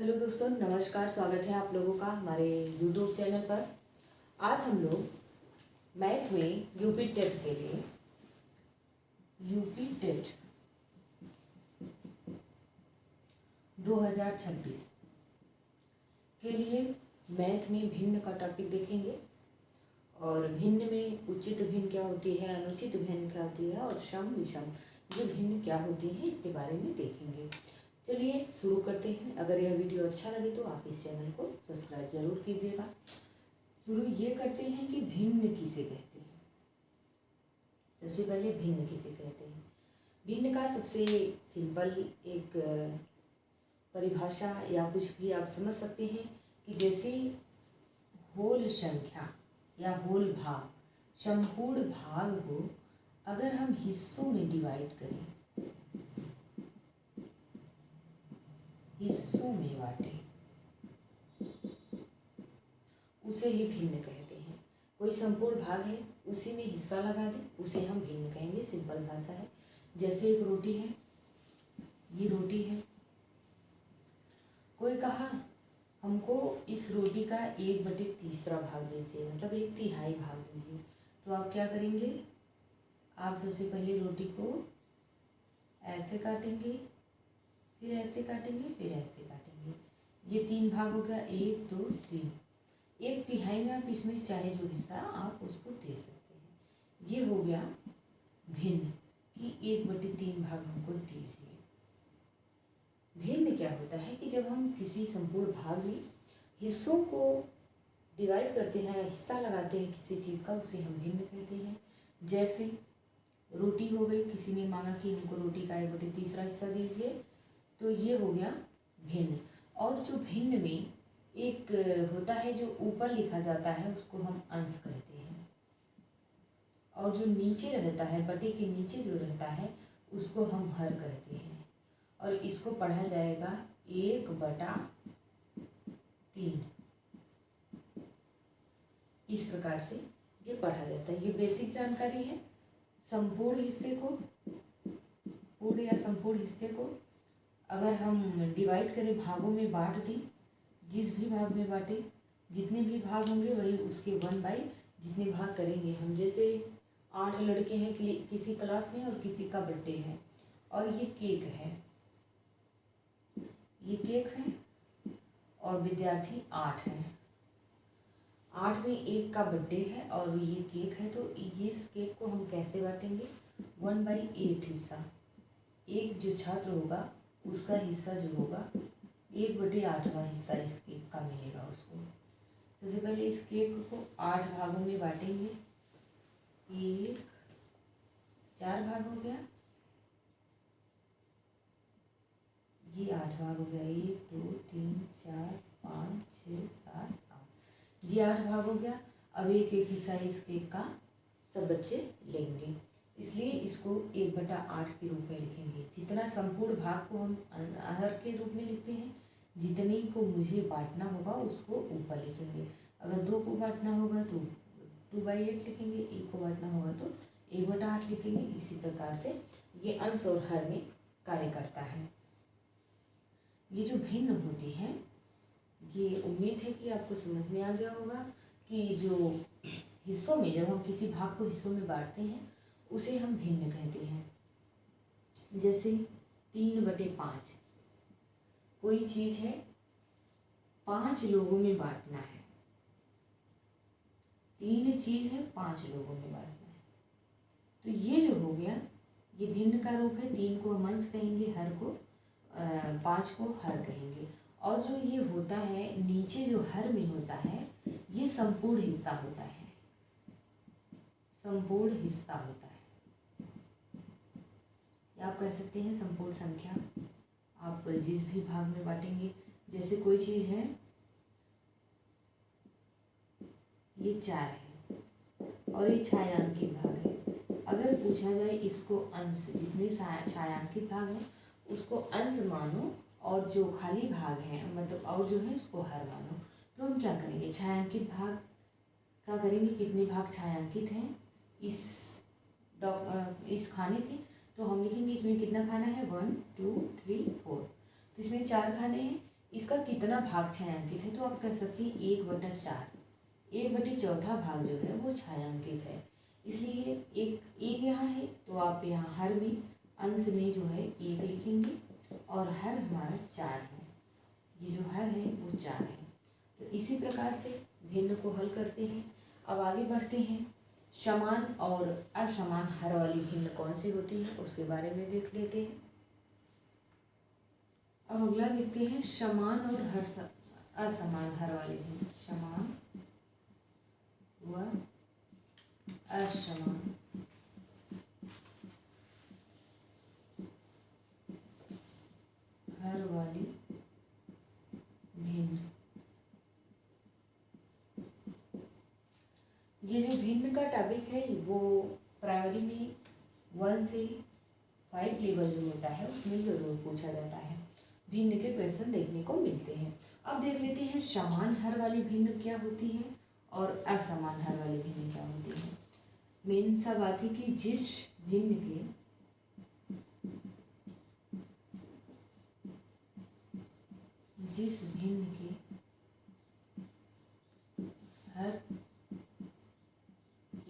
Hello दोस्तों, नमस्कार। स्वागत है आप लोगों का हमारे यूट्यूब चैनल पर। आज हम लोग मैथ में यूपी टेट के लिए यूपी टेट 2026 के लिए मैथ में भिन्न का टॉपिक देखेंगे। और भिन्न में उचित भिन्न क्या होती है, अनुचित भिन्न क्या होती है और सम विषम ये भिन्न क्या होती है, इसके बारे में देखेंगे। चलिए शुरू करते हैं। अगर यह वीडियो अच्छा लगे तो आप इस चैनल को सब्सक्राइब जरूर कीजिएगा। शुरू ये करते हैं कि भिन्न किसे कहते हैं। सबसे पहले भिन्न किसे कहते हैं। भिन्न का सबसे सिंपल एक परिभाषा या कुछ भी आप समझ सकते हैं कि जैसे होल संख्या या होल भाग, संपूर्ण भाग हो, अगर हम हिस्सों में डिवाइड करें, हिस्सों में बांटे, उसे ही भिन्न कहते हैं। कोई संपूर्ण भाग है, उसी में हिस्सा लगा दें, उसे हम भिन्न कहेंगे। सिंपल भाषा है। जैसे एक रोटी है, ये रोटी है। कोई कहा हमको इस रोटी का 1/3 भाग दीजिए, मतलब 1/3 भाग दीजिए, तो आप क्या करेंगे? आप सबसे पहले रोटी को ऐसे काटेंगे, फिर ऐसे काटेंगे, फिर ऐसे काटेंगे। ये 3 भाग हो गया, 1 2 3। 1/3 में आप इसमें चाहे जो हिस्सा आप उसको दे सकते हैं। ये हो गया भिन्न कि 1/3 भाग हमको दीजिए। भिन्न क्या होता है कि जब हम किसी संपूर्ण भाग में हिस्सों को डिवाइड करते हैं, हिस्सा लगाते हैं किसी चीज़ का, उसे हम भिन्न कहते हैं। जैसे रोटी हो गई, किसी ने मांगा कि हमको रोटी का 1/3 हिस्सा दीजिए, तो ये हो गया भिन्न। और जो भिन्न में एक होता है जो ऊपर लिखा जाता है, उसको हम अंश कहते हैं। और जो नीचे रहता है, बटे के नीचे जो रहता है, उसको हम हर कहते हैं। और इसको पढ़ा जाएगा 1/3। इस प्रकार से ये पढ़ा जाता है। ये बेसिक जानकारी है। संपूर्ण हिस्से को, पूर्ण या संपूर्ण हिस्से को अगर हम डिवाइड करें, भागों में बांट दें, जिस भी भाग में बांटे, जितने भी भाग होंगे वही उसके 1/, जितने भाग करेंगे हम। जैसे 8 लड़के हैं किसी क्लास में और किसी का बर्थडे है, और ये केक है, ये केक है और विद्यार्थी 8 हैं। 8 में एक का बर्थडे है और ये केक है, तो इस केक को हम कैसे बांटेंगे? 1/8 हिस्सा। एक जो छात्र होगा उसका हिस्सा जो होगा 1/8वां हिस्सा इस केक का मिलेगा उसको। सबसे पहले इस केक को 8 भागों में बांटेंगे। 4 भाग हो गया, ये 8 भाग हो गया। 1 2 3 4 5 6 7 8, ये 8 भाग हो गया। अब एक एक हिस्सा इस केक का सब बच्चे लेंगे, इसलिए इसको 1/8 के रूप में लिखेंगे। जितना संपूर्ण भाग को हम हर के रूप में लिखते हैं, जितने को मुझे बांटना होगा उसको ऊपर लिखेंगे। अगर 2 को बांटना होगा तो 2/8 लिखेंगे, 1 को बांटना होगा तो 1/8 लिखेंगे। इसी प्रकार से ये अंश और हर में कार्य करता है। ये जो भिन्न होती हैं, ये उम्मीद है कि आपको समझ में आ गया होगा कि जो हिस्सों में, जब हम किसी भाग को हिस्सों में बांटते हैं, उसे हम भिन्न कहते हैं। जैसे 3/5, कोई चीज़ है 5 लोगों में बांटना है। 3 चीज़ है 5 लोगों में बांटना है, तो ये जो हो गया, ये भिन्न का रूप है। 3 को हम अंश कहेंगे, हर को 5 को हर कहेंगे। और जो ये होता है नीचे जो हर में होता है, ये संपूर्ण हिस्सा होता है, संपूर्ण हिस्सा होता है। आप कह सकते हैं संपूर्ण संख्या। आप जिस भी भाग में बांटेंगे, जैसे कोई चीज़ है, ये 4 है और ये छायांकित भाग है। अगर पूछा जाए इसको अंश, जितने छायांकित भाग हैं उसको अंश मानो, और जो खाली भाग हैं मतलब और जो है उसको हर मानो, तो हम क्या करेंगे? छायांकित भाग क्या करेंगे? कितने भाग छायांकित हैं इस खाने के, तो हम लिखेंगे इसमें कितना खाना है, 1 2 3 4। तो इसमें 4 खाने हैं, इसका कितना भाग छायांकित है, तो आप कह सकते हैं 1/4। 1/4 भाग जो है वो छायांकित है, इसलिए एक यहाँ है, तो आप यहाँ हर में अंश में जो है 1 लिखेंगे और हर हमारा 4 है, ये जो हर है वो 4 है। तो इसी प्रकार से भिन्न को हल करते हैं। अब आगे बढ़ते हैं, समान और असमान हर वाली भिन्न कौन सी होती है उसके बारे में देख लेते हैं। अब अगला देखते हैं समान और असमान हर वाली भिन्न। समान व असमान हर वाली भिन्न। ये जो भिन्न का टॉपिक है वो प्राइमरी में 1 से 5 लेवल जो होता है उसमें ज़रूर पूछा जाता है, भिन्न के क्वेश्चन देखने को मिलते हैं। अब देख लेते हैं समान हर वाली भिन्न क्या होती है और असमान हर वाली भिन्न क्या होती है। मेन सा बात है कि जिस भिन्न के हर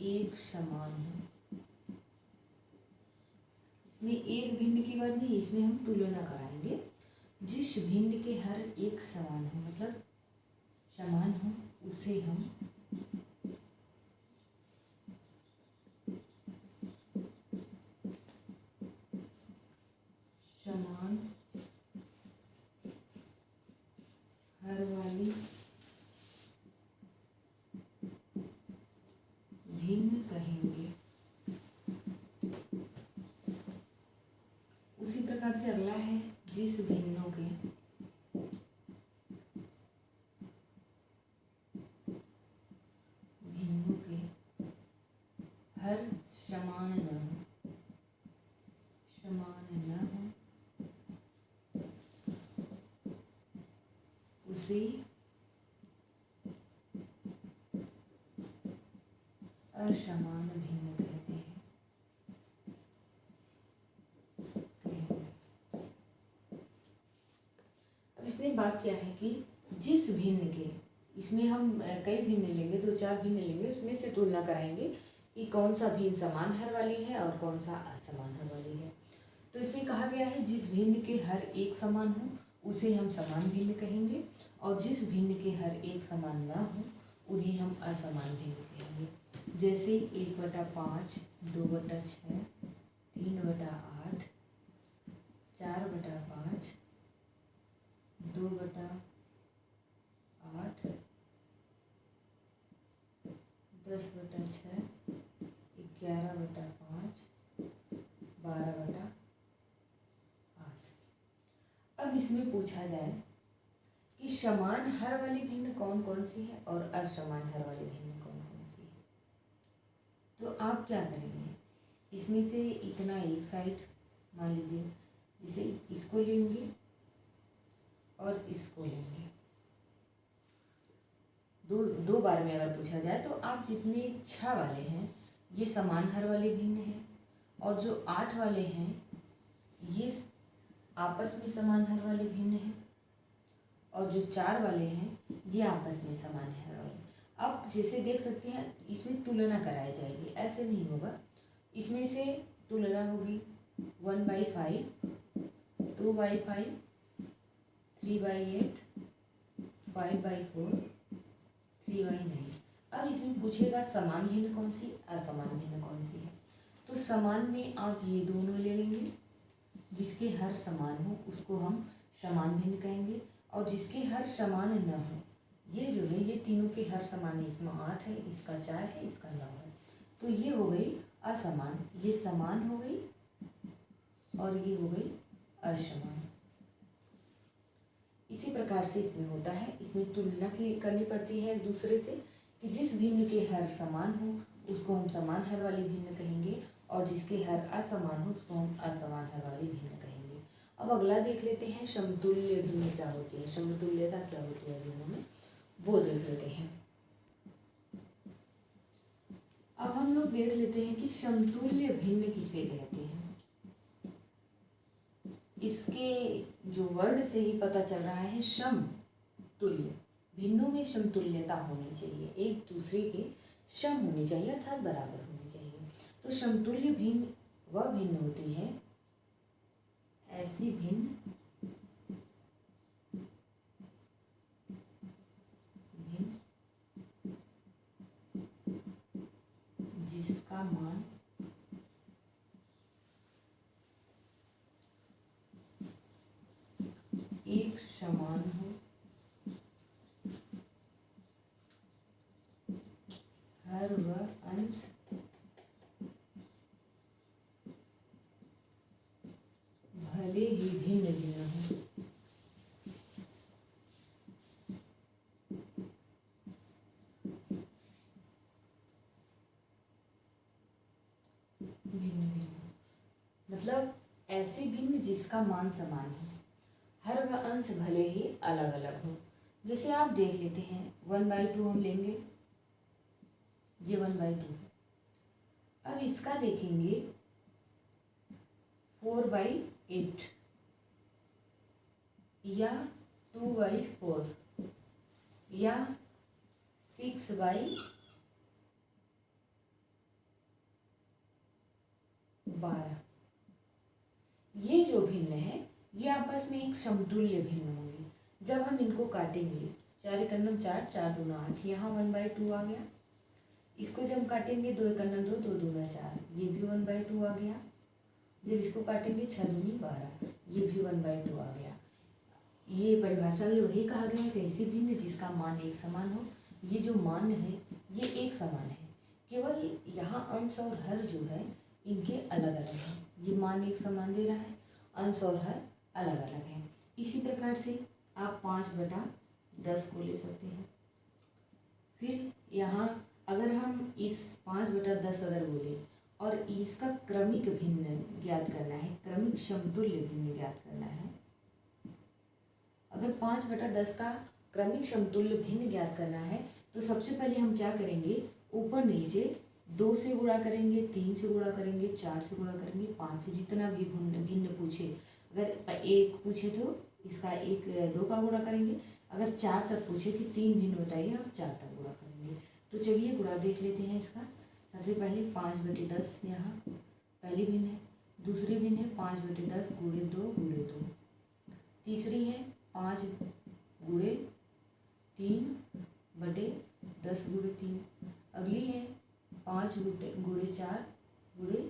एक समान हो, इसमें एक भिन्न की बात नहीं, इसमें हम तुलना कराएंगे। जिस भिन्न के हर एक समान हो, मतलब समान हो, उसे हम समान हर वाली भिन्न कहेंगे। उसी प्रकार से अगला है जिस भिन्नों के हर समान न हो, उसे असमान भिन्न कहते हैं। अब इसमें बात क्या है कि जिस भिन्न के, इसमें हम कई भिन्न लेंगे, 2-4 भिन्न लेंगे, उसमें से तुलना कराएंगे कि कौन सा भिन्न समान हर वाली है और कौन सा असमान हर वाली है। तो इसमें कहा गया है जिस भिन्न के हर एक समान हो उसे हम समान भिन्न कहेंगे, और जिस भिन्न के हर एक समान ना हो उन्हें हम असमान भिन्न कहेंगे। जैसे 1/5, 2/6, 3/8, 4/5, 2/8, 10/6, 11/5, 12/8। अब इसमें पूछा जाए कि समान हर वाली भिन्न कौन कौन सी है और असमान हर वाली भिन्न कौन कौन सी है, तो आप क्या करेंगे, इसमें से इतना एक साइड मान लीजिए, जैसे इसको लेंगे और इसको लेंगे, दो बार में अगर पूछा जाए तो आप जितने 6 वाले हैं ये समान हर वाले भिन्न हैं, और जो 8 वाले हैं ये आपस में समान हर वाले भिन्न हैं, और जो 4 वाले हैं ये आपस में समान हर वाले। अब जैसे देख सकते हैं इसमें तुलना कराई जाएगी, ऐसे नहीं होगा, इसमें से तुलना होगी 1/5, 2/5, 3/8, 5/4, 3/9। अब इसमें पूछेगा समान भिन्न कौन सी, असमान भिन्न कौन सी है, तो समान में आप ये दोनों ले लेंगे, जिसके हर समान हो उसको हम समान भिन्न कहेंगे, और जिसके हर समान न हो, ये जो है ये तीनों के हर समान है, इसमें 8 है, इसका 4 है, इसका 9 है, तो ये हो गई असमान, ये समान हो गई और ये हो गई असमान। इसी प्रकार से इसमें होता है, इसमें तुलना की करनी पड़ती है एक दूसरे से, कि जिस भिन्न के हर समान हो उसको हम समान हर वाली भिन्न कहेंगे, और जिसके हर असमान हो उसको हम असमान हर वाली भिन्न कहेंगे। अब अगला देख लेते हैं समतुल्य भिन्न क्या होती है, समतुल्यता क्या होती है भिन्नों में, वो देख लेते हैं। अब हम लोग देख लेते हैं कि समतुल्य भिन्न किसे कहते हैं। इसके जो वर्ड से ही पता चल रहा है समतुल्य। भिन्नों में समतुल्यता होनी चाहिए, एक दूसरे के सम होनी चाहिए अर्थात बराबर होनी चाहिए। तो समतुल्य भिन्न वह भिन्न होती है, ऐसी भिन्न जिसका मान एक समान हो, हर वह अंश भले ही भिन्न भिन्न हो। भिन्न भिन्न मतलब ऐसे भिन्न जिसका मान समान हो, हर वह अंश भले ही अलग अलग हो। जैसे आप देख लेते हैं 1/2 हम लेंगे, ये 1/2। अब इसका देखेंगे 4/8 या 2/4 या 6/12। ये जो भिन्न है ये आपस में एक समतुल्य भिन्न होंगे। जब हम इनको काटेंगे, 4 एक 4, 4 दूना 8, यहाँ 1/2 आ गया। इसको जब काटेंगे 2 एक 2, 2 दूना 4, ये भी 1/2 आ गया। जब इसको काटेंगे 6 दूनी 12, ये भी 1/2 आ गया। ये परिभाषा में वही कहा गया है कि ऐसी भिन्न जिसका मान एक समान हो। ये जो मान है ये एक समान है, केवल यहाँ अंश और हर जो है इनके अलग अलग हैं। ये मान एक समान दे रहा है, अंश और हर अलग अलग हैं। इसी प्रकार से आप 5/10 को ले सकते हैं। फिर यहाँ अगर हम इस 5/10 अगर बोले और इसका क्रमिक भिन्न ज्ञात करना है, क्रमिक समतुल्य भिन्न ज्ञात करना है। अगर 5/10 का क्रमिक समतुल्य भिन्न ज्ञात करना है तो सबसे पहले हम क्या करेंगे, ऊपर नीचे 2 से गुणा करेंगे, 3 से गुणा करेंगे, 4 से गुणा करेंगे, 5 से, जितना भी भिन्न पूछे। अगर 1 पूछे तो इसका 2 का गुणा करेंगे। अगर 4 तक पूछे कि 3 भिन्न बताइए, आप 4 तक गुणा करेंगे। तो चलिए गुणा देख लेते हैं इसका। सबसे पहले 5/10 यहाँ पहली भिन्न है। दूसरी भिन्न है 5/10 गुणे 2 गुणे 2। तीसरी है 5 गुणे 3/10 गुणे 3। अगली है 5 गुणे 4 गुणे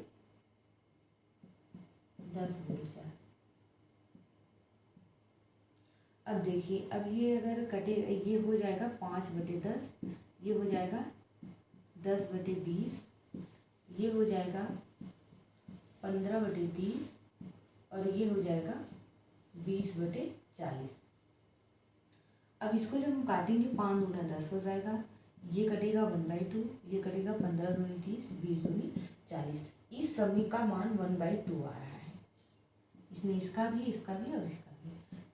10 गुणे 4। अब देखिए, अब ये अगर कटे, ये हो जाएगा 5/10, ये हो जाएगा 10/20, ये हो जाएगा 15/30 और ये हो जाएगा 20/40। अब इसको जब हम काटेंगे 5 दूना 10 हो जाएगा, ये कटेगा 1/2, ये कटेगा 15 दूनी 30, 20 दूनी 40। इस सभी का मान 1/2 आ रहा है। इसमें इसका भी और इसका भी।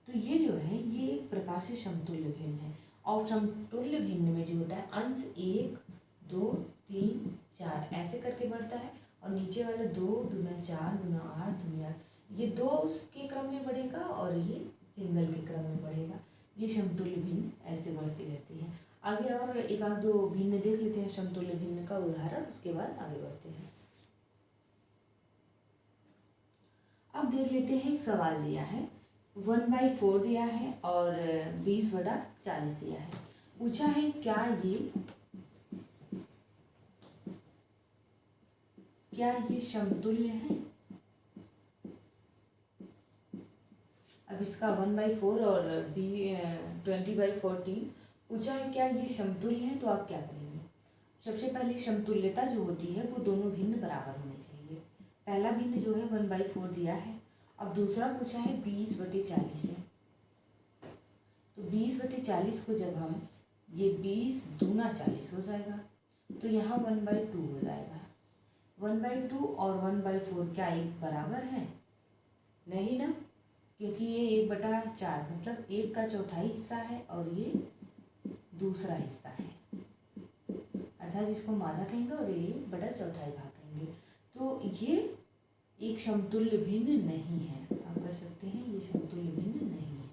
तो ये जो है ये एक प्रकार से समतुल्य भिन्न है। और समतुल्य भिन्न में जो होता है अंश 1, 2, 3, 4 ऐसे करके बढ़ता है और नीचे वाला 2 दूना 4 दूना 8 दूना 8 ये 2 के क्रम में बढ़ेगा और ये सिंगल के क्रम में बढ़ेगा। ये समतुल्य भिन्न ऐसे बढ़ती रहती है। आगे और एक आध दो भिन्न देख लेते हैं समतुल्य भिन्न का उदाहरण, उसके बाद आगे बढ़ते हैं। अब देख लेते हैं, एक सवाल दिया है 1/4 दिया है और 20/40 दिया है। पूछा है क्या ये समतुल्य है। अब इसका 1/4 और 20/14 पूछा है क्या ये समतुल्य है, तो आप क्या करेंगे। सबसे पहले समतुल्यता जो होती है वो दोनों भिन्न बराबर होने चाहिए। पहला भिन्न जो है 1/4 दिया है। अब दूसरा पूछा है 20/40 है। तो 20/40 को जब हम, ये 20 दूना 40 हो जाएगा, तो यहाँ 1/2 हो जाएगा। 1/2 और 1/4 क्या एक बराबर है? नहीं ना, क्योंकि ये 1/4 मतलब 1 का चौथाई हिस्सा है और ये दूसरा हिस्सा है, अर्थात इसको मादा कहेंगे और ये 1/4 भाग कहेंगे। तो ये एक समतुल्य भिन्न नहीं है। आप कर सकते हैं ये समतुल्य भिन्न नहीं है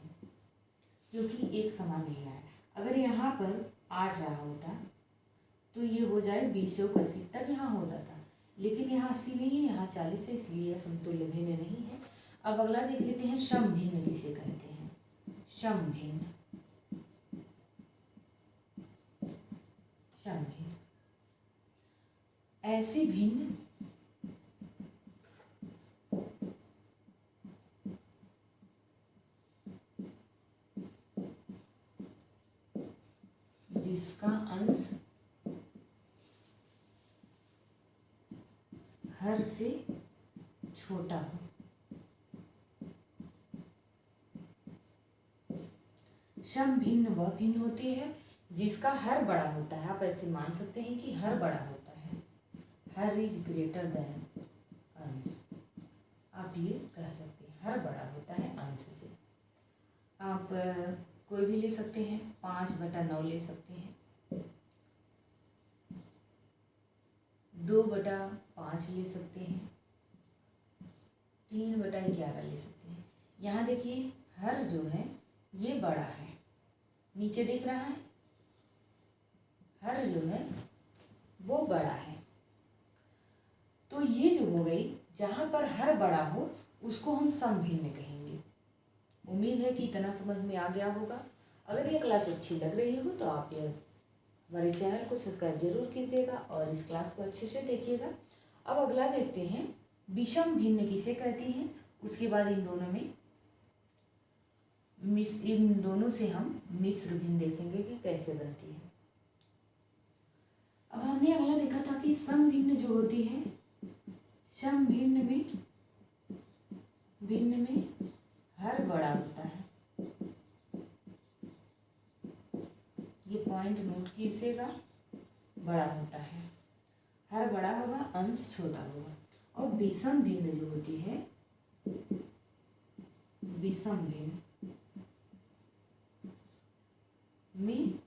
क्योंकि एक समान नहीं आया। अगर यहाँ पर 8 रहा होता तो ये हो जाए 20 चौक 80, तब यहाँ हो जाता, लेकिन यहाँ 80 नहीं है, यहाँ 40 है, इसलिए यह समतुल्य भिन्न नहीं है। अब अगला देख लेते हैं सम भिन्न किसे कहते हैं। सम भिन्न, सम भिन्न ऐसे भिन्न जिसका अंश हर से छोटा हो। सम भिन्न वह भिन्न होती है जिसका हर बड़ा होता है। आप ऐसे मान सकते हैं कि हर बड़ा होता है, हर इज ग्रेटर देन अंश। आप ये कह सकते हैं हर बड़ा होता है अंश से। आप कोई भी ले सकते हैं, 5/9 ले सकते हैं, 2/5 ले सकते हैं, 3/11 ले सकते हैं। यहाँ देखिए हर जो है ये बड़ा है, नीचे दिख रहा है हर जो है वो बड़ा है। तो ये जो हो गई, जहाँ पर हर बड़ा हो उसको हम सम भिन्न कहेंगे। उम्मीद है कि इतना समझ में आ गया होगा। अगर ये क्लास अच्छी लग रही हो तो आप ये हमारे चैनल को सब्सक्राइब जरूर कीजिएगा और इस क्लास को अच्छे से देखिएगा। अब अगला देखते हैं विषम भिन्न किसे कहती हैं। उसके बाद इन दोनों से हम मिश्र भिन्न देखेंगे कि कैसे बनती है। अब हमने अगला देखा था कि सम भिन्न जो होती है, सम भिन्न में हर बड़ा होता है। ये पॉइंट नोट कीजिएगा, बड़ा होता है, हर बड़ा होगा अंश छोटा होगा। और विषम भिन्न जो होती है, विषम भिन्न में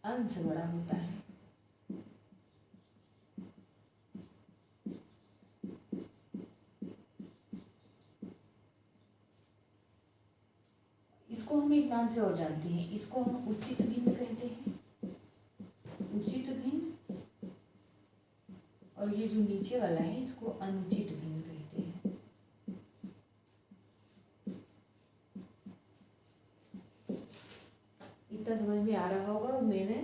अंश बड़ा होता है। इसको हम एक नाम से और जानते हैं, इसको हम उचित भिन्न कहते हैं, उचित भिन्न। और ये जो नीचे वाला है इसको अनुचित भिन्न कहते हैं। इतना समझ में आ रहा होगा। मैंने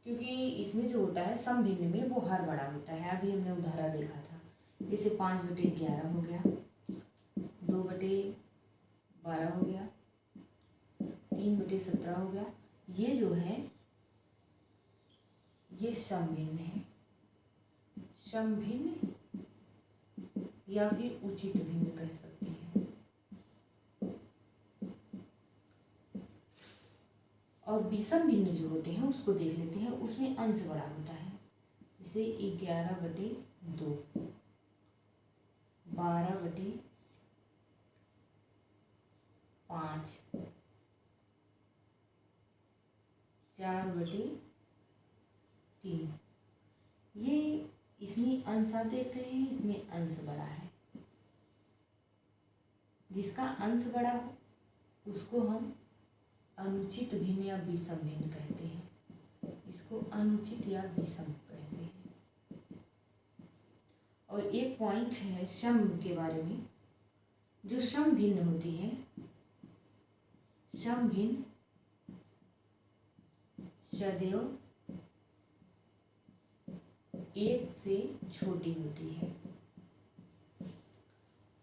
क्योंकि इसमें जो होता है सम भिन्न में वो हर बड़ा होता है। अभी हमने उदाहरण देखा था, जैसे 5/11 हो गया, 2/12 हो गया, 3/17 हो गया। ये जो है ये सम भिन्न है, सम भिन्न या फिर उचित भिन्न कह सकते हैं। और विषम भिन्न जो होते हैं उसको देख लेते हैं, उसमें अंश बड़ा होता है। जैसे 11/2, 12/5, 4/3। ये इसमें अंश आप देख रहे हैं, इसमें अंश बड़ा है। जिसका अंश बड़ा हो उसको हम अनुचित भिन्न या विषम भिन्न कहते हैं। इसको अनुचित या विषम कहते हैं। और एक पॉइंट है सम के बारे में, जो सम भिन्न होती है, सम भिन्न सदैव एक से छोटी होती है।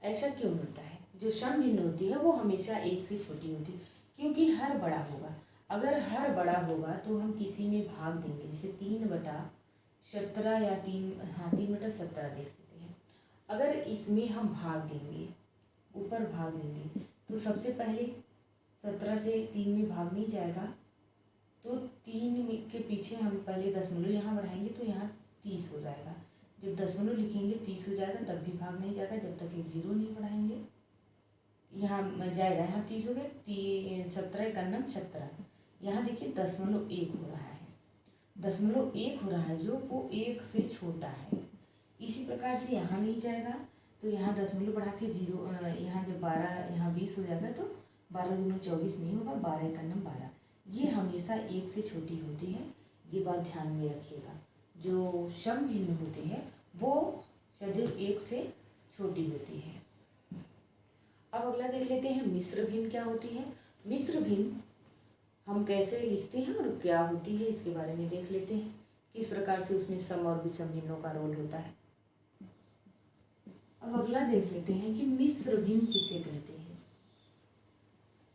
ऐसा क्यों होता है? जो सम भिन्न होती है वो हमेशा एक से छोटी होती है, क्योंकि हर बड़ा होगा। अगर हर बड़ा होगा तो हम किसी में भाग देंगे, जैसे 3/17 या 3/17 देख लेते हैं। अगर इसमें हम भाग देंगे, ऊपर भाग देंगे, तो सबसे पहले 17 से 3 में भाग नहीं जाएगा, तो 3 के पीछे हम पहले दशमलव यहाँ बढ़ाएंगे तो यहाँ 30 हो जाएगा। जब दशमलव लिखेंगे 30 हो जाएगा, तब भी भाग नहीं जाएगा जब तक एक 0 नहीं बढ़ाएंगे। यहाँ जाएगा, यहाँ 30 हो गए, 17 × 9 = 17। यहाँ देखिए 0.1 हो रहा है, 0.1 हो रहा है, जो वो 1 से छोटा है, इसी प्रकार से यहाँ नहीं जाएगा तो यहाँ दशमलव बढ़ा के 0, यहाँ जब 12 यहाँ 20 हो जाएगा तो 12 दूनी 24 नहीं होगा, 12 एकम 12। ये हमेशा 1 से छोटी होती है, ये बात ध्यान में रखिएगा। जो सम भिन्न होते हैं वो सदैव 1 से छोटी होती है। अब अगला देख लेते हैं मिश्र भिन्न क्या होती है। मिश्र भिन्न हम कैसे लिखते हैं और क्या होती है इसके बारे में देख लेते हैं, किस प्रकार से उसमें सम और विषम भिन्नों का रोल होता है। अब अगला देख लेते हैं कि मिश्र भिन्न किसे कहते हैं।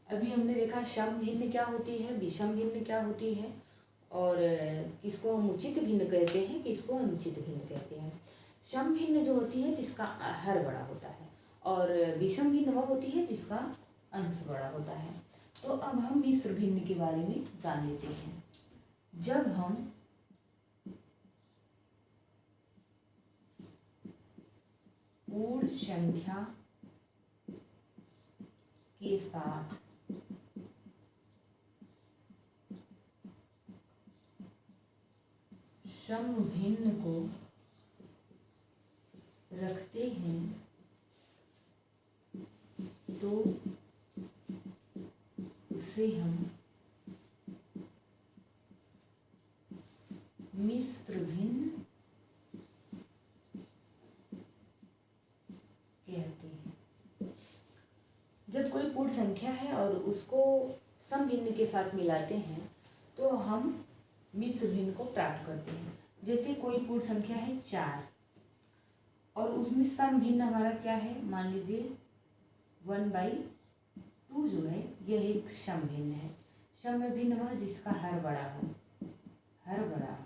अभी हमने देखा सम भिन्न क्या होती है, विषम भिन्न क्या होती है, और किसको हम उचित भिन्न कहते हैं, किसको अनुचित भिन्न कहते हैं। सम भिन्न जो होती है जिसका हर बड़ा होता है, और विषम भिन्न वह होती है जिसका अंश बड़ा होता है। तो अब हम मिश्र भिन्न के बारे में जान लेते हैं। जब हम पूर्ण संख्या के साथ सम भिन्न को रखते हैं तो उसे हम मिश्र भिन्न कहते हैं। जब कोई पूर्ण संख्या है और उसको सम भिन्न के साथ मिलाते हैं तो हम मिश्र भिन्न को प्राप्त करते हैं। जैसे कोई पूर्ण संख्या है 4 और उसमें सम भिन्न हमारा क्या है, मान लीजिए 1/2 जो है यह एक सम भिन्न है। सम भिन्न वह जिसका हर बड़ा हो, हर बड़ा हो।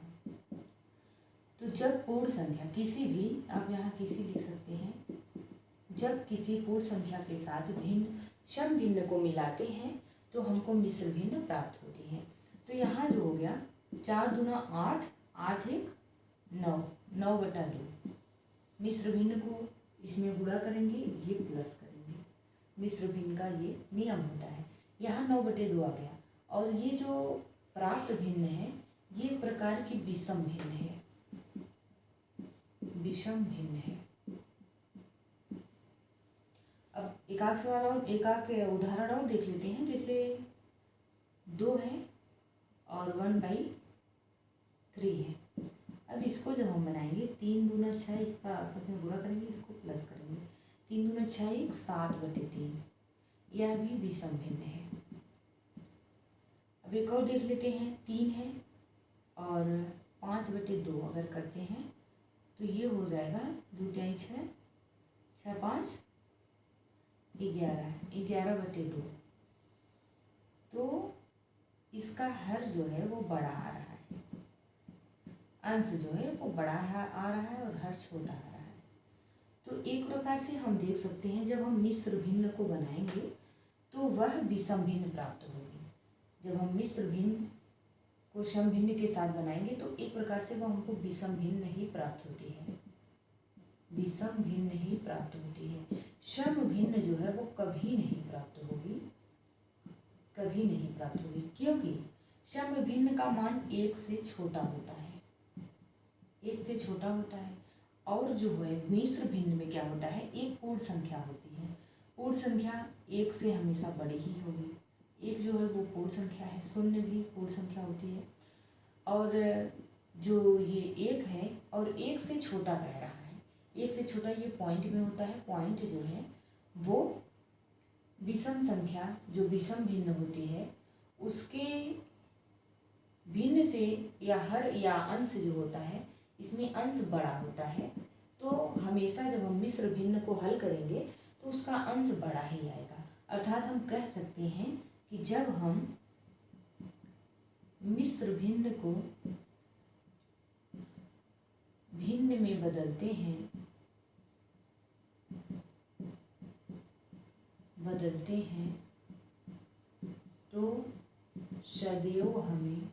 तो जब पूर्ण संख्या किसी भी, आप यहाँ किसी लिख सकते हैं, जब किसी पूर्ण संख्या के साथ भिन्न सम भिन्न को मिलाते हैं तो हमको मिश्र भिन्न प्राप्त होती है। तो यहाँ जो हो गया 4 दूना 8, 8 एक 9, 9/2। मिश्र भिन्न को इसमें गुणा करेंगे, ये प्लस करेंगे। मिश्र भिन्न का ये नियम होता है। यहाँ 9/2 आ गया। और ये जो प्राप्त भिन्न है ये प्रकार की विषम भिन्न है, विषम भिन्न है। अब एकाक सवाल और एकाक उदाहरण और देख लेते हैं। जैसे 2 है और 1/3 है। अब इसको जब हम बनाएंगे 3 दूना 6, इसका आपस में गुणा करेंगे, इसको प्लस करेंगे। 3 दूना 6 एक 7/3, यह भी विषम भिन्न है। अब एक और देख लेते हैं। 3 है और 5/2 अगर करते हैं तो ये हो जाएगा 2 3 6, 6 5 11, 11/2। तो इसका हर जो है वो बड़ा आ रहा है, अंश जो है वो बड़ा आ रहा है और हर छोटा आ रहा है। तो एक प्रकार से हम देख सकते हैं जब हम मिश्र भिन्न को बनाएंगे तो वह विषम भिन्न प्राप्त होगी। जब हम मिश्र भिन्न को सम भिन्न के साथ बनाएंगे तो एक प्रकार से वह हमको विषम भिन्न ही प्राप्त होती है, विषम भिन्न ही प्राप्त होती है। सम भिन्न जो है वो कभी नहीं प्राप्त होगी, कभी नहीं प्राप्त होगी, क्योंकि सम भिन्न का मान 1 से छोटा होता है, 1 से छोटा होता है। और जो है मिश्र भिन्न में क्या होता है, एक पूर्ण संख्या होती है। पूर्ण संख्या 1 से हमेशा बड़ी ही होगी। 1 जो है वो पूर्ण संख्या है, 0 भी पूर्ण संख्या होती है। और जो ये 1 है और 1 से छोटा कह रहा है, 1 से छोटा ये पॉइंट में होता है। पॉइंट जो है वो विषम संख्या जो विषम भिन्न होती है उसके भिन्न से या हर या अंश जो होता है इसमें अंश बड़ा होता है। तो हमेशा जब हम मिश्र भिन्न को हल करेंगे तो उसका अंश बड़ा ही आएगा। अर्थात हम कह सकते हैं कि जब हम मिश्र भिन्न को भिन्न में बदलते हैं तो सदैव हमें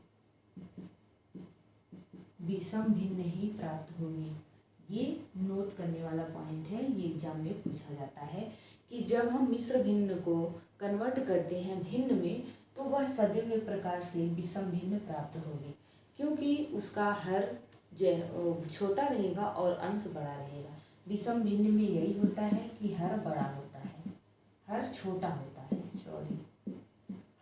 विषम भिन्न ही प्राप्त होगी। ये नोट करने वाला पॉइंट है, ये एग्जाम में पूछा जाता है कि जब हम मिश्र भिन्न को कन्वर्ट करते हैं भिन्न में तो वह सदैव एक प्रकार से विषम भिन्न प्राप्त होगी, क्योंकि उसका हर जो है वो छोटा रहेगा और अंश बड़ा रहेगा। विषम भिन्न में यही होता है कि हर बड़ा होता है, हर छोटा होता है,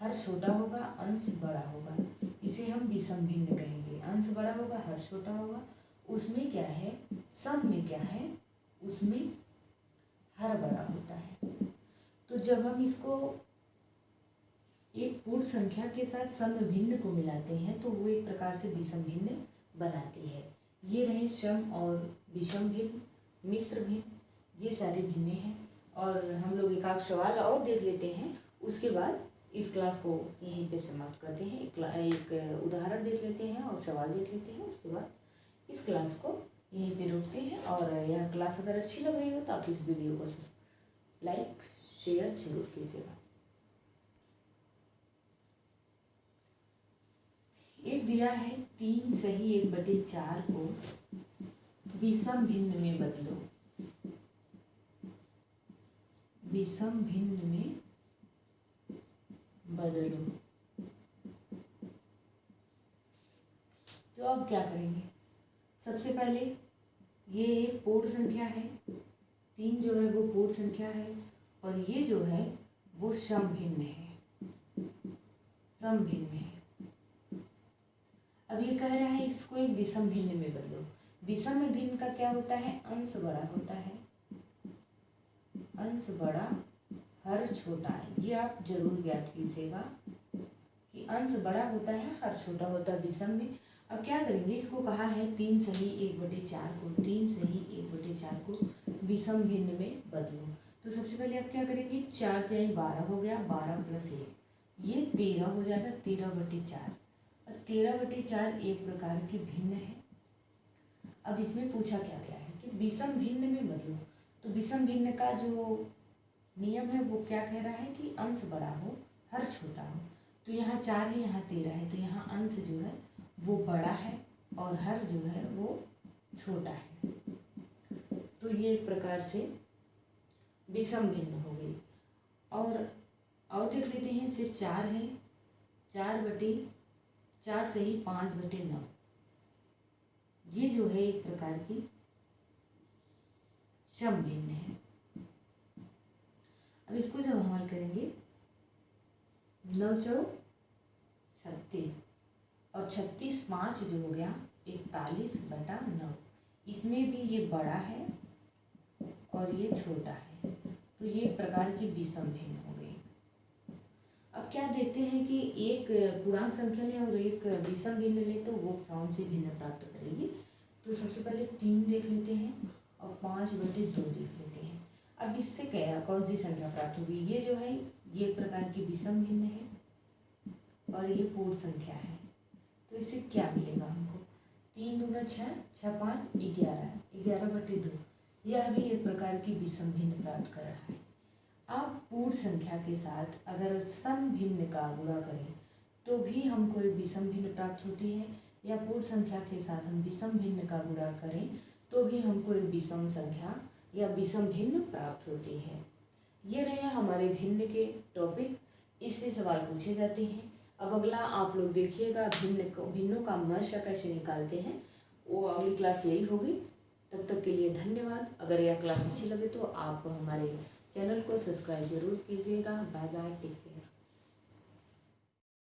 हर छोटा होगा, अंश बड़ा होगा, इसे हम विषम भिन्न कहेंगे। अंश बड़ा होगा, हर छोटा होगा, उसमें क्या है, सम में क्या है, उसमें हर बड़ा होता है। तो जब हम इसको एक पूर्ण संख्या के साथ सम भिन्न को मिलाते हैं तो वो एक प्रकार से विषम भिन्न बनाती है। ये रहे सम और विषम भिन्न, मिश्र भिन्न, ये सारे भिन्न हैं। और हम लोग एक आध सवाल और देख लेते हैं, उसके बाद इस क्लास को यहीं पे समाप्त करते हैं। एक उदाहरण देख लेते हैं और सवाल देख लेते हैं, उसके बाद इस क्लास को यहीं पे रोकते हैं। और यह क्लास अगर अच्छी लग रही हो तो आप इस वीडियो को लाइक शेयर जरूर कीजिएगा। एक दिया है 3 सही 1/4 को विषम भिन्न में बदलो, विषम भिन्न में बदलो। तो अब क्या करेंगे, सबसे पहले ये एक पूर्ण संख्या है, 3 जो है वो पूर्ण संख्या है, और ये जो है वो सम भिन्न है, सम भिन्न है। अब ये कह रहा है इसको एक विषम भिन्न में बदलो। विषम भिन्न का क्या होता है, अंश बड़ा होता है, अंश बड़ा, हर छोटा है। ये आप जरूर याद कीजिएगा कि अंश बड़ा होता है, हर छोटा होता है विषम में। अब क्या करेंगे, इसको कहा है 3 सही 1/4 को, 3 सही 1/4 को विषम भिन्न में बदलो। तो सबसे पहले आप क्या करेंगे, 4 से 12 हो गया, 12 + 1 ये 13 हो जाएगा, 13/4। और 13/4 एक प्रकार की भिन्न है। अब इसमें पूछा क्या गया है कि विषम भिन्न में बदलो। तो विषम भिन्न का जो नियम है वो क्या कह रहा है कि अंश बड़ा हो, हर छोटा हो। तो यहाँ 4 है, यहाँ 13 है, तो यहाँ अंश जो है वो बड़ा है और हर जो है वो छोटा है। तो ये एक प्रकार से विषम भिन्न हो गई। और देख लेते हैं, सिर्फ 4 है, 4 से ही 5/9, ये जो है एक प्रकार की सम भिन्न है। अब इसको जब हम हल करेंगे, 9 × 4 = 36 और 36 5 जो हो गया 41/9। इसमें भी ये बड़ा है और ये छोटा है, तो ये एक प्रकार की विषम भिन्न हो गई। अब क्या देखते हैं कि एक पूर्णांक संख्या ले और एक विषम भिन्न ले तो वो कौन सी भिन्न प्राप्त करेगी। तो सबसे पहले 3 देख लेते हैं और 5/2 देख लेते हैं। अब इससे क्या कौन सी संख्या प्राप्त होगी, ये जो है ये एक प्रकार की विषम भिन्न है और ये पूर्ण संख्या है। तो इससे क्या मिलेगा हमको, 3 दूना 6, 6 5 11, 11/2, यह भी एक प्रकार की विषम भिन्न प्राप्त कर रहा है। आप पूर्ण संख्या के साथ अगर सम भिन्न का गुणा करें तो भी हमको एक विषम भिन्न प्राप्त होती है, या पूर्ण संख्या के साथ हम विषम भिन्न का गुणा करें तो भी हमको एक विषम संख्या या विषम भिन्न प्राप्त होती है। ये रहे हमारे भिन्न के टॉपिक, इससे सवाल पूछे जाते हैं। अब अगला आप लोग देखिएगा भिन्नों का मर्श कैसे निकालते हैं, वो अगली क्लास यही होगी। तब तक के लिए धन्यवाद। अगर यह क्लास अच्छी लगे तो आप हमारे चैनल को सब्सक्राइब जरूर कीजिएगा। Bye bye, take care.